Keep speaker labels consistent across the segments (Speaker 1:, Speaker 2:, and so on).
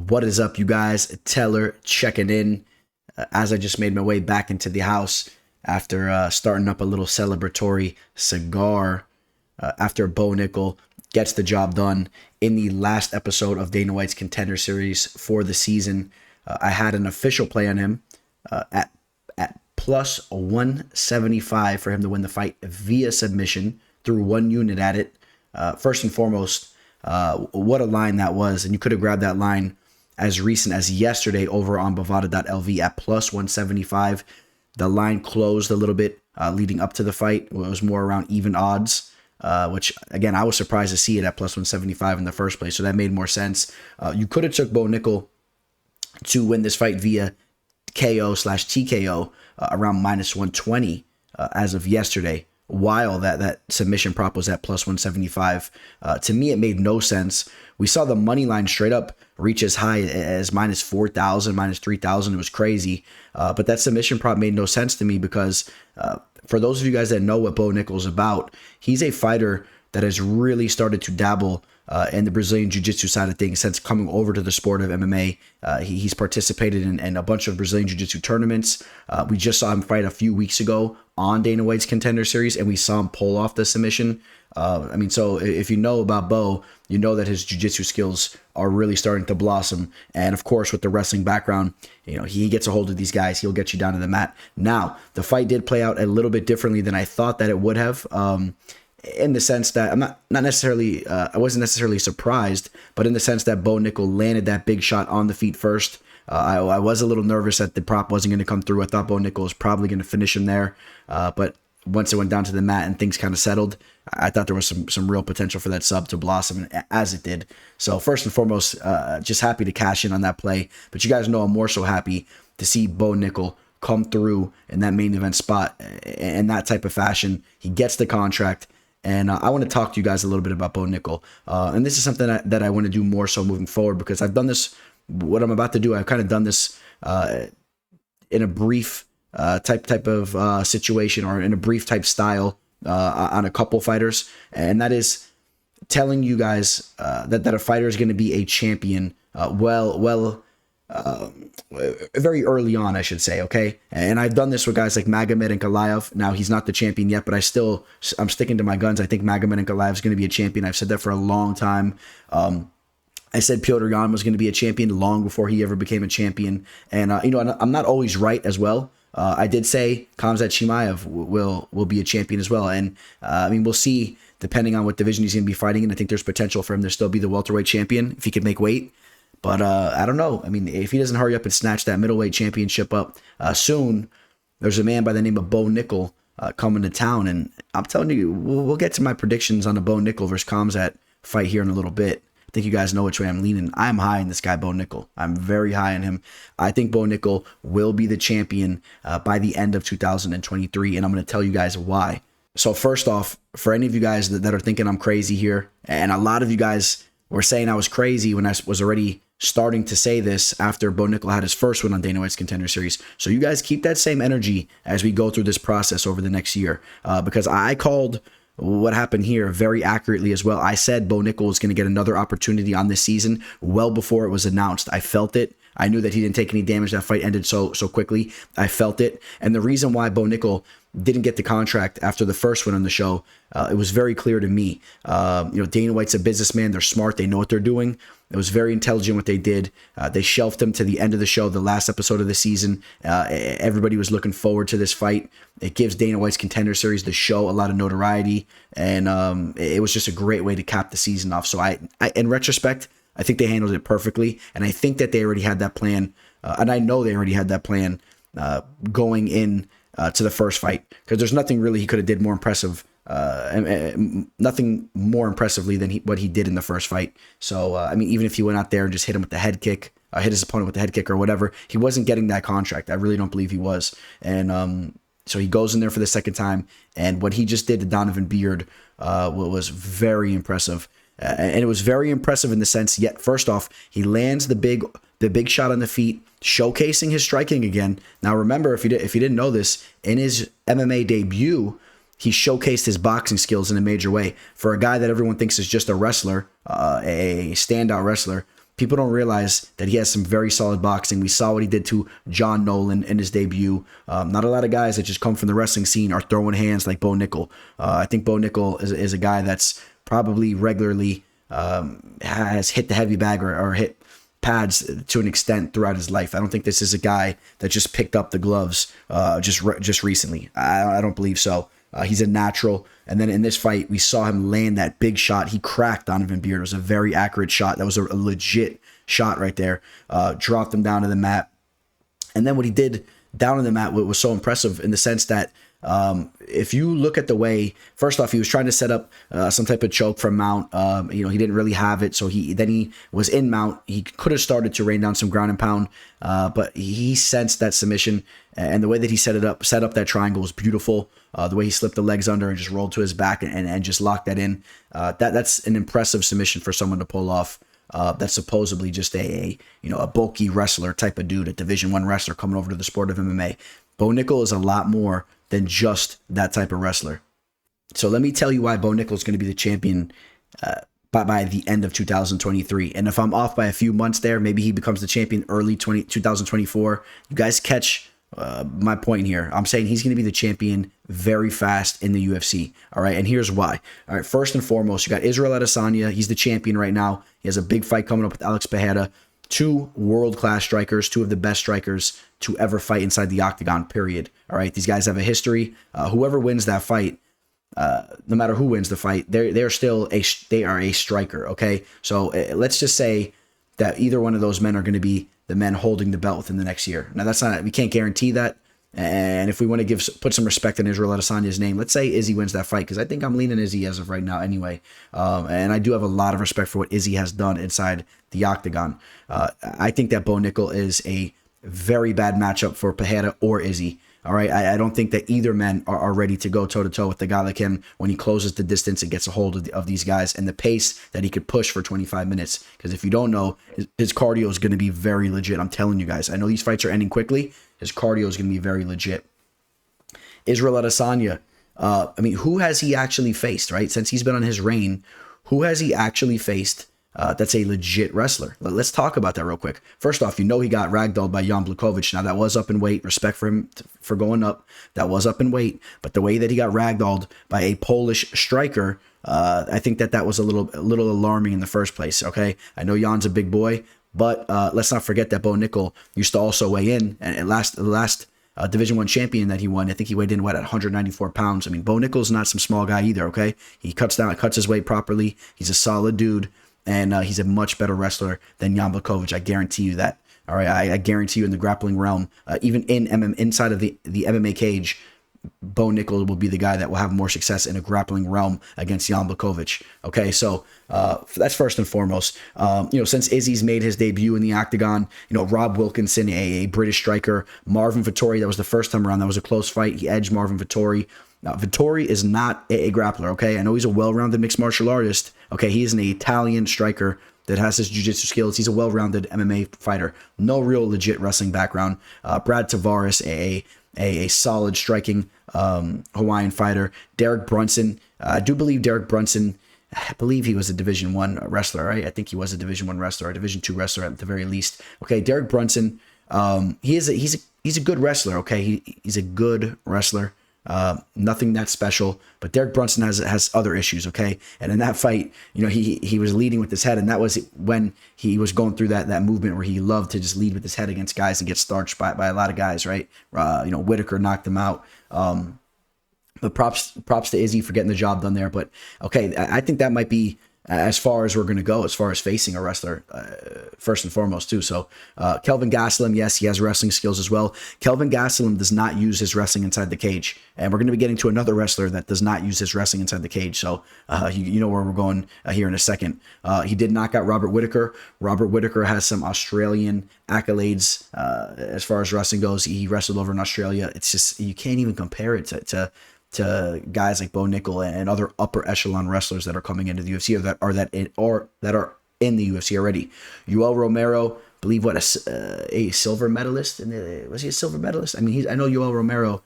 Speaker 1: What is up, you guys? Teller checking in as I just made my way back into the house after starting up a little celebratory cigar after Bo Nickal gets the job done in the last episode of Dana White's Contender Series for the season. I had an official play on him at plus 175 for him to win the fight via submission, through one unit at it. First and foremost, what a line that was. And you could have grabbed that line as recent as yesterday over on bovada.lv at plus 175. The line closed a little bit leading up to the fight. It was more around even odds, which, again, I was surprised to see it at plus 175 in the first place. So that made more sense. You could have took Bo Nickal to win this fight via KO/TKO around minus 120 as of yesterday, while that submission prop was at plus 175. To me, it made no sense. We saw the money line straight up reach as high as minus 4,000, minus 3,000. It was crazy. But that submission prop made no sense to me because for those of you guys that know what Bo Nickal is about, he's a fighter that has really started to dabble in the Brazilian Jiu-Jitsu side of things since coming over to the sport of MMA. He's participated in a bunch of Brazilian Jiu-Jitsu tournaments. We just saw him fight a few weeks ago on Dana White's Contender Series, and we saw him pull off the submission. So if you know about Bo, you know that his Jiu-Jitsu skills are really starting to blossom. And of course, with the wrestling background, he gets a hold of these guys. He'll get you down to the mat. Now, the fight did play out a little bit differently than I thought that it would have. In the sense that I'm not necessarily, I wasn't necessarily surprised, but in the sense that Bo Nickal landed that big shot on the feet first. I was a little nervous that the prop wasn't going to come through. I thought Bo Nickal was probably going to finish him there. But once it went down to the mat and things kind of settled, I thought there was some real potential for that sub to blossom, as it did. So first and foremost, just happy to cash in on that play. But you guys know I'm more so happy to see Bo Nickal come through in that main event spot in that type of fashion. He gets the contract. And I want to talk to you guys a little bit about Bo Nickal. And this is something that I want to do more so moving forward, because I've done this, what I'm about to do, I've kind of done this in a brief type of situation, or in a brief type style on a couple fighters. And that is telling you guys that a fighter is going to be a champion very early on, I should say, okay? And I've done this with guys like Magomed Ankalaev. Now, he's not the champion yet, but I'm sticking to my guns. I think Magomed Ankalaev is going to be a champion. I've said that for a long time. I said Piotr Jan was going to be a champion long before he ever became a champion. And, I'm not always right as well. I did say Khamzat Chimaev will be a champion as well. And, we'll see, depending on what division he's going to be fighting in. I think there's potential for him to still be the welterweight champion if he could make weight. But I don't know. If he doesn't hurry up and snatch that middleweight championship up soon, there's a man by the name of Bo Nickal coming to town. And I'm telling you, we'll get to my predictions on the Bo Nickal versus Khamzat fight here in a little bit. I think you guys know which way I'm leaning. I'm high in this guy, Bo Nickal. I'm very high on him. I think Bo Nickal will be the champion by the end of 2023, and I'm going to tell you guys why. So first off, for any of you guys that are thinking I'm crazy here, and a lot of you guys were saying I was crazy when I was already starting to say this after Bo Nickal had his first win on Dana White's Contender Series. So you guys keep that same energy as we go through this process over the next year, because I called what happened here very accurately as well. I said Bo Nickal was going to get another opportunity on this season well before it was announced. I felt it. I knew that he didn't take any damage. That fight ended so quickly. I felt it. And the reason why Bo Nickal didn't get the contract after the first one on the show, it was very clear to me. Dana White's a businessman. They're smart. They know what they're doing. It was very intelligent what they did. They shelved him to the end of the show, the last episode of the season. Everybody was looking forward to this fight. It gives Dana White's Contender Series, the show, a lot of notoriety. And it was just a great way to cap the season off. So I in retrospect, I think they handled it perfectly. And I think that they already had that plan. And I know they already had that plan going in to the first fight, because there's nothing really he could have did more impressive, nothing more impressively than what he did in the first fight. So, even if he went out there and just hit him with the head kick, hit his opponent with the head kick or whatever, he wasn't getting that contract. I really don't believe he was. And so he goes in there for the second time, and what he just did to Donovan Beard was very impressive. And it was very impressive in the sense, yet first off, he lands the big shot on the feet, showcasing his striking again. Now remember, if you didn't know this, in his MMA debut, he showcased his boxing skills in a major way. For a guy that everyone thinks is just a wrestler, a standout wrestler, People don't realize that he has some very solid boxing. We saw what he did to John Nolan in his debut. Not a lot of guys that just come from the wrestling scene are throwing hands like Bo Nickal. I think Bo Nickal is a guy that's probably regularly has hit the heavy bag or hit pads to an extent throughout his life. I don't think this is a guy that just picked up the gloves just recently. I don't believe so. He's a natural. And then in this fight, we saw him land that big shot. He cracked Donovan Beard. It was a very accurate shot. That was a legit shot right there. Dropped him down to the mat. And then what he did down on the mat was so impressive in the sense that if you look at the way, first off, he was trying to set up some type of choke from mount. He didn't really have it, so he was in mount. He could have started to rain down some ground and pound, but he sensed that submission, and the way that he set up that triangle was beautiful. The way he slipped the legs under and just rolled to his back and just locked that in. That's an impressive submission for someone to pull off. That's supposedly just a bulky wrestler type of dude, a Division I wrestler coming over to the sport of MMA. Bo Nickal is a lot more than just that type of wrestler. So let me tell you why Bo Nickal is going to be the champion by the end of 2023. And if I'm off by a few months there, maybe he becomes the champion early 2024. You guys catch my point here. I'm saying he's going to be the champion very fast in the UFC. All right. And here's why. All right. First and foremost, you got Israel Adesanya. He's the champion right now. He has a big fight coming up with Alex Pereira. Two world-class strikers, two of the best strikers to ever fight inside the octagon, period. All right. These guys have a history. Whoever wins that fight, no matter who wins the fight, they are a striker. Okay. So let's just say that either one of those men are going to be the men holding the belt within the next year. Now we can't guarantee that. And if we want to put some respect in Israel Adesanya's name, let's say Izzy wins that fight, because I think I'm leaning Izzy as of right now anyway. And I do have a lot of respect for what Izzy has done inside the octagon. I think that Bo Nickal is a very bad matchup for Pereira or Izzy. All right, I don't think that either men are ready to go toe-to-toe with a guy like him when he closes the distance and gets a hold of these guys and the pace that he could push for 25 minutes. Because if you don't know, his cardio is going to be very legit. I'm telling you guys. I know these fights are ending quickly. His cardio is going to be very legit. Israel Adesanya, who has he actually faced, right? Since he's been on his reign, who has he actually faced that's a legit wrestler? Let's talk about that real quick. First off, he got ragdolled by Jan Blachowicz. Now, that was up in weight. Respect for him for going up. That was up in weight. But the way that he got ragdolled by a Polish striker, I think that was a little alarming in the first place, okay? I know Jan's a big boy, but let's not forget that Bo Nickal used to also weigh in. And the last Division I champion that he won, I think he weighed in, at 194 pounds. Bo Nickal's not some small guy either, okay? He cuts his weight properly. He's a solid dude. And he's a much better wrestler than Jan Blachowicz. I guarantee you that. All right, I guarantee you in the grappling realm, even inside of the MMA cage, Bo Nickal will be the guy that will have more success in a grappling realm against Jan Blachowicz. Okay, so that's first and foremost. Since Izzy's made his debut in the octagon, Rob Wilkinson, a British striker, Marvin Vettori, that was the first time around. That was a close fight. He edged Marvin Vettori. Now, Vettori is not a grappler, okay? I know he's a well-rounded mixed martial artist. Okay, he is an Italian striker that has his jiu-jitsu skills. He's a well-rounded MMA fighter. No real legit wrestling background. Brad Tavares, a solid striking Hawaiian fighter. Derek Brunson. I do believe Derek Brunson, I believe he was a Division I wrestler, right? I think he was a Division I wrestler, or Division II wrestler at the very least. Okay, Derek Brunson, he's a good wrestler, okay? He's a good wrestler. Nothing that special, but Derek Brunson has other issues, okay? And in that fight, he was leading with his head, and that was when he was going through that movement where he loved to just lead with his head against guys and get starched by a lot of guys, right? Whitaker knocked him out. But props to Izzy for getting the job done there. But okay, I think that might be as far as we're going to go as far as facing a wrestler, first and foremost, too. So Kelvin Gastelum, yes, he has wrestling skills as well. Kelvin Gastelum does not use his wrestling inside the cage. And we're going to be getting to another wrestler that does not use his wrestling inside the cage. So you know where we're going here in a second. He did knock out Robert Whitaker. Robert Whitaker has some Australian accolades as far as wrestling goes. He wrestled over in Australia. It's just, you can't even compare it to guys like Bo Nickal and other upper echelon wrestlers that are coming into the UFC or that are in the UFC already. Yoel Romero, I believe a silver medalist. Was he a silver medalist? I know Yoel Romero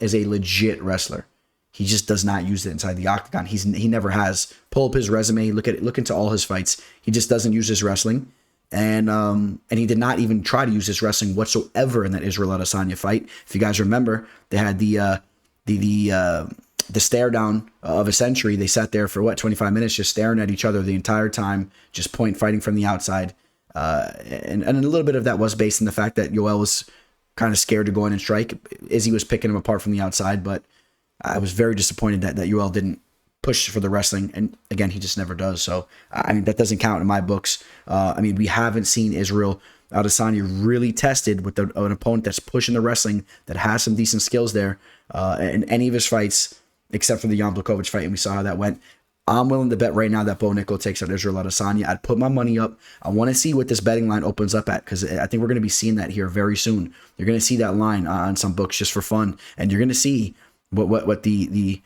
Speaker 1: is a legit wrestler. He just does not use it inside the octagon. He never has. Pull up his resume, look into all his fights. He just doesn't use his wrestling. and he did not even try to use his wrestling whatsoever in that Israel Adesanya fight. If you guys remember, they had the stare down of a century. They sat there for 25 minutes just staring at each other the entire time, just fighting from the outside. And a little bit of that was based on the fact that Yoel was kind of scared to go in and strike. Izzy was picking him apart from the outside, but I was very disappointed that Yoel didn't push for the wrestling. And again, he just never does. So, I mean, that doesn't count in my books. I mean, we haven't seen Israel Adesanya really tested with an opponent that's pushing the wrestling, that has some decent skills there in any of his fights, except for the Jan Blachowicz fight, and we saw how that went. I'm willing to bet right now that Bo Nickal takes out Israel Adesanya. I'd put my money up. I want to see what this betting line opens up at, because I think we're going to be seeing that here very soon. You're going to see that line on some books just for fun, and you're going to see what the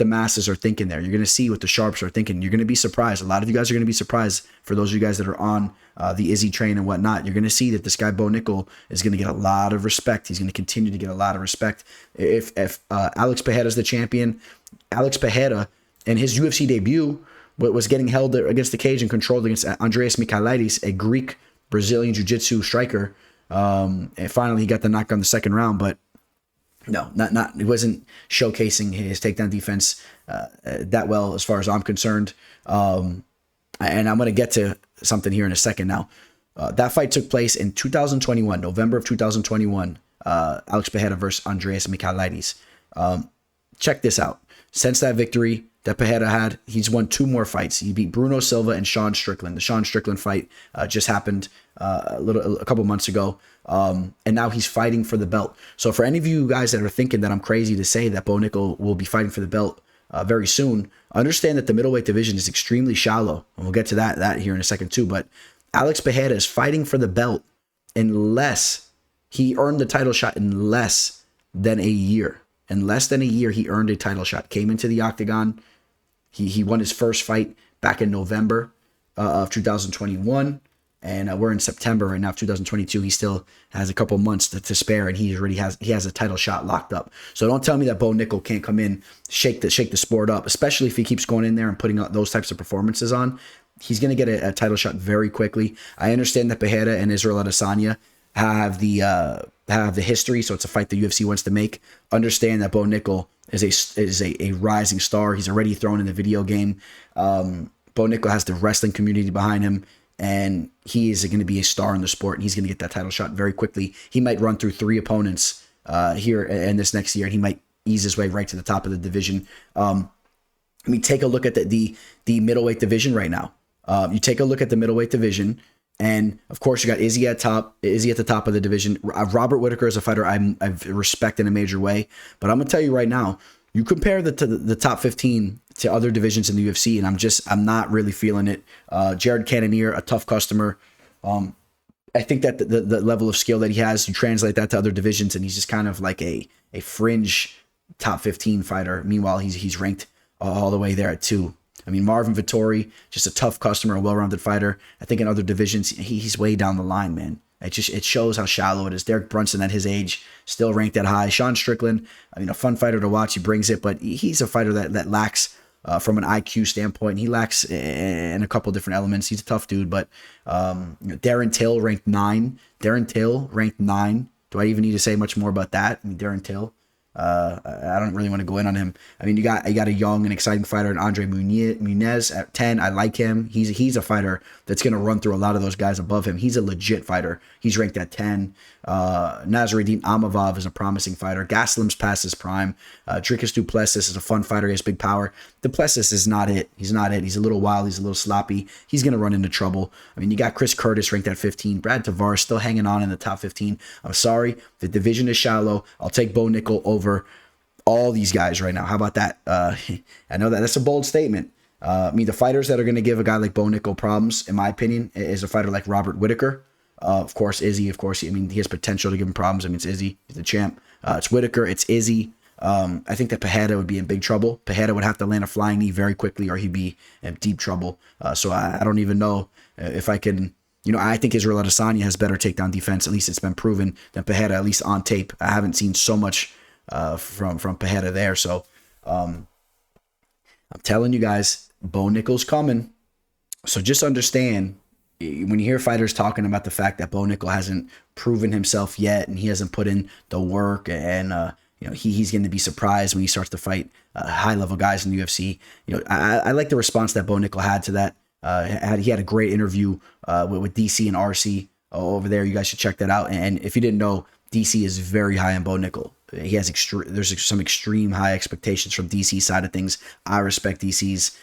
Speaker 1: masses are thinking there. You're going to see what the sharps are thinking. You're going to be surprised. A lot of you guys are going to be surprised. For those of you guys that are on the Izzy train and whatnot, you're going to see that this guy Bo Nickal is going to get a lot of respect. He's going to continue to get a lot of respect. If Alex Pereira is the champion, Alex Pereira in his UFC debut was getting held against the cage and controlled against Andreas Michailidis, a Greek Brazilian jiu-jitsu striker. And finally, he got the knock on the second round, but no, he wasn't showcasing his takedown defense that well, as far as I'm concerned. And I'm going to get to something here in a second now. That fight took place in 2021, November of 2021. Alex Pereira versus Andreas Michailidis. Check this out. Since that victory that Pereira had, he's won 2 more fights. He beat Bruno Silva and Sean Strickland. The Sean Strickland fight just happened a couple months ago. And now he's fighting for the belt. So for any of you guys that are thinking that I'm crazy to say that Bo Nickal will be fighting for the belt very soon, understand that the middleweight division is extremely shallow. And we'll get to that here in a second too. But Alex Pereira is fighting for the belt unless he earned the title shot in less than a year. In less than a year, he earned a title shot. Came into the octagon. He won his first fight back in November of 2021. And we're in September right now, 2022. He still has a couple months to spare, and he has a title shot locked up. So don't tell me that Bo Nickal can't come in, shake the sport up, especially if he keeps going in there and putting out those types of performances on. He's going to get a title shot very quickly. I understand that Pereira and Israel Adesanya have the history, so it's a fight the UFC wants to make. Understand that Bo Nickal is a rising star. He's already thrown in the video game. Bo Nickal has the wrestling community behind him, and he is going to be a star in the sport, and he's going to get that title shot very quickly. He might run through 3 opponents here in this next year, and he might ease his way right to the top of the division. I mean, take a look at the middleweight division right now. You take a look at the middleweight division, and of course you got Izzy at the top of the division. Robert Whittaker is a fighter I respect in a major way, but I'm gonna tell you right now, you compare the top 15 to other divisions in the UFC, and I'm not really feeling it. Jared Cannonier, a tough customer. I think that the level of skill that he has, you translate that to other divisions, and he's just kind of like a fringe top 15 fighter. Meanwhile, he's ranked all the way there at 2. I mean, Marvin Vettori, just a tough customer, a well-rounded fighter. I think in other divisions, he's way down the line, man. It shows how shallow it is. Derek Brunson at his age, still ranked that high. Sean Strickland, I mean, a fun fighter to watch. He brings it, but he's a fighter that lacks from an IQ standpoint. He lacks in a couple different elements. He's a tough dude, but Darren Till ranked 9. Darren Till ranked 9. Do I even need to say much more about that? I mean, Darren Till. I don't really want to go in on him. I mean, you got a young and exciting fighter in Andre Muniz at 10. I like him. He's a fighter that's going to run through a lot of those guys above him. He's a legit fighter. He's ranked at 10. Nazaruddin Amavov is a promising fighter. Gaslam's past his prime. Dricus du Plessis is a fun fighter. He has big power. Du Plessis is not it. He's not it. He's a little wild. He's a little sloppy. He's going to run into trouble. I mean, you got Chris Curtis ranked at 15. Brad Tavares still hanging on in the top 15. I'm sorry. The division is shallow. I'll take Bo Nickal over all these guys right now. How about that? I know that's a bold statement. I mean, the fighters that are going to give a guy like Bo Nickal problems, in my opinion, is a fighter like Robert Whittaker. Of course, Izzy. Of course, I mean, he has potential to give him problems. I mean, it's Izzy. He's the champ. It's Whittaker. It's Izzy. I think that Pereira would be in big trouble. Pereira would have to land a flying knee very quickly, or he'd be in deep trouble. So I don't even know if I can. You know, I think Israel Adesanya has better takedown defense. At least it's been proven, than Pereira, at least on tape. I haven't seen so much from Pereira there. So I'm telling you guys, Bo Nickal's coming. So just understand when you hear fighters talking about the fact that Bo Nickal hasn't proven himself yet and he hasn't put in the work, and he's going to be surprised when he starts to fight high level guys in the UFC. I like the response that Bo Nickal had to that. He had a great interview with DC and RC over there. You guys should check that out. And if you didn't know, DC is very high on Bo Nickal. He has there's some extreme high expectations from DC side of things. I respect DC's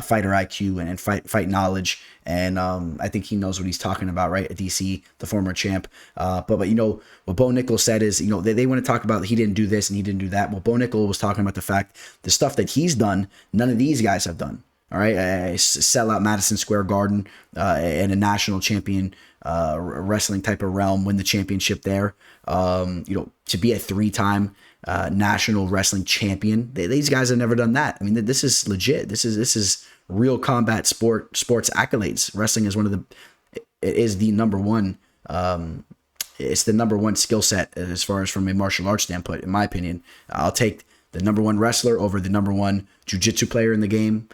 Speaker 1: fighter IQ and fight knowledge, and I think he knows what he's talking about, right? DC, the former champ. But what Bo Nickal said is, they want to talk about he didn't do this and he didn't do that. Well, Bo Nickal was talking about the fact the stuff that he's done, none of these guys have done. All right, sell out Madison Square Garden and a national champion wrestling type of realm, win the championship there. To be a 3-time national wrestling champion, these guys have never done that. I mean, this is legit. This is real combat sports accolades. Wrestling is the number one. It's the number one skill set as far as from a martial arts standpoint, in my opinion. I'll take the number one wrestler over the number one jiu-jitsu player in the game.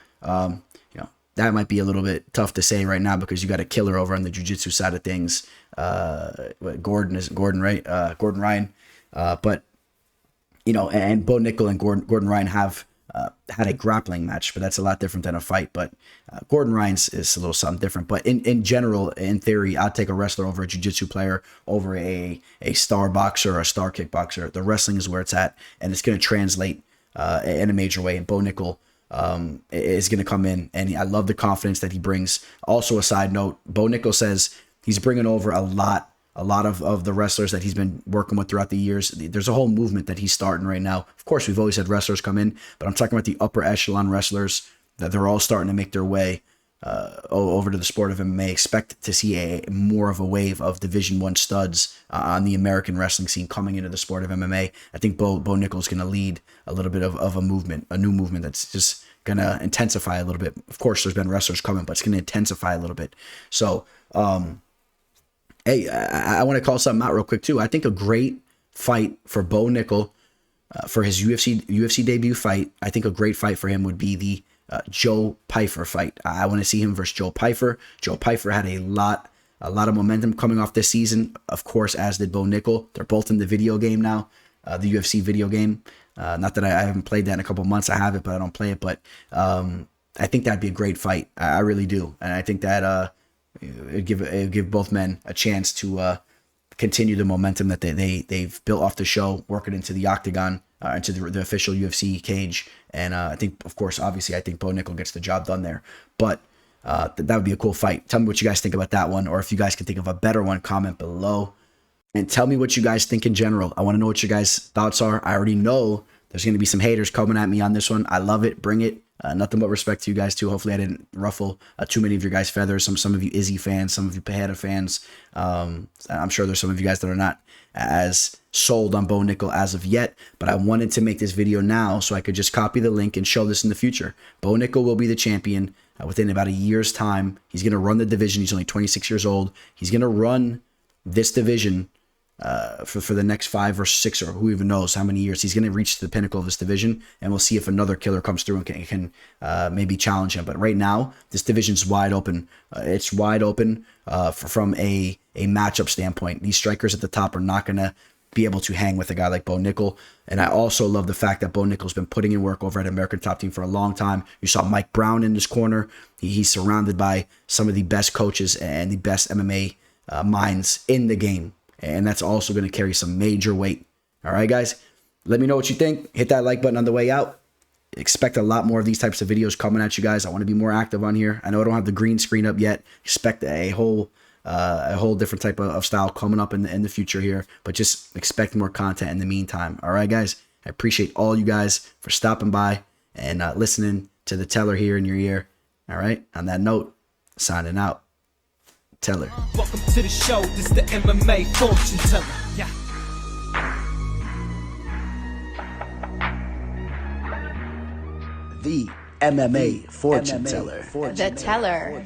Speaker 1: That might be a little bit tough to say right now because you got a killer over on the jiu-jitsu side of things. Gordon Ryan. But and Bo Nickal and Gordon Ryan have had a grappling match, but that's a lot different than a fight. But Gordon Ryan's is a little something different. But in general, in theory, I'd take a wrestler over a jiu-jitsu player over a star boxer or a star kickboxer. The wrestling is where it's at, and it's going to translate in a major way. And Bo Nickal is going to come in, and I love the confidence that he brings. Also, a side note, Bo Nickal says he's bringing over a lot of the wrestlers that he's been working with throughout the years. There's a whole movement that he's starting right now. Of course, we've always had wrestlers come in, but I'm talking about the upper echelon wrestlers that they're all starting to make their way over to the sport of MMA. Expect to see more of a wave of Division I studs on the American wrestling scene coming into the sport of MMA. I think Bo Nickal is going to lead a little bit of a movement, a new movement that's just going to intensify a little bit. Of course, there's been wrestlers coming, but it's going to intensify a little bit. So, hey, I want to call something out real quick too. I think a great fight for Bo Nickal for his UFC debut fight. I think a great fight for him would be the Joe Pyfer fight. I want to see him versus Joe Pyfer. Joe Pyfer had a lot of momentum coming off this season, of course, as did Bo Nickal. They're both in the video game now, the UFC video game. Not that I haven't played that in a couple months. I have it, but I don't play it. But I think that'd be a great fight. I really do, and I think that it'd give both men a chance to continue the momentum that they've built off the show, work it into the octagon, into the official UFC cage. And I think, of course, obviously, I think Bo Nickal gets the job done there. But that would be a cool fight. Tell me what you guys think about that one, or if you guys can think of a better one, comment below. And tell me what you guys think in general. I want to know what your guys' thoughts are. I already know there's going to be some haters coming at me on this one. I love it. Bring it. Nothing but respect to you guys too. Hopefully I didn't ruffle too many of your guys' feathers. Some of you Izzy fans, some of you Pajeda fans. I'm sure there's some of you guys that are not as sold on Bo Nickal as of yet, but I wanted to make this video now so I could just copy the link and show this in the future. Bo Nickal will be the champion within about a year's time. He's going to run the division. He's only 26 years old. He's going to run this division for the next 5 or 6 or who even knows how many years. He's going to reach the pinnacle of this division, and we'll see if another killer comes through and can maybe challenge him. But right now, this division's wide open. It's wide open from a matchup standpoint. These strikers at the top are not going to be able to hang with a guy like Bo Nickal. And I also love the fact that Bo Nickal's been putting in work over at American Top Team for a long time. You saw Mike Brown in this corner. He's surrounded by some of the best coaches and the best MMA minds in the game. And that's also going to carry some major weight. All right, guys, let me know what you think. Hit that like button on the way out. Expect a lot more of these types of videos coming at you guys. I want to be more active on here. I know I don't have the green screen up yet. Expect a whole different type of style coming up in the future here. But just expect more content in the meantime. All right, guys, I appreciate all you guys for stopping by and listening to the Teller here in your ear. All right, on that note, signing out. Teller.
Speaker 2: Welcome to the show. This is the MMA fortune teller. Yeah.
Speaker 1: The MMA fortune teller.
Speaker 3: The teller.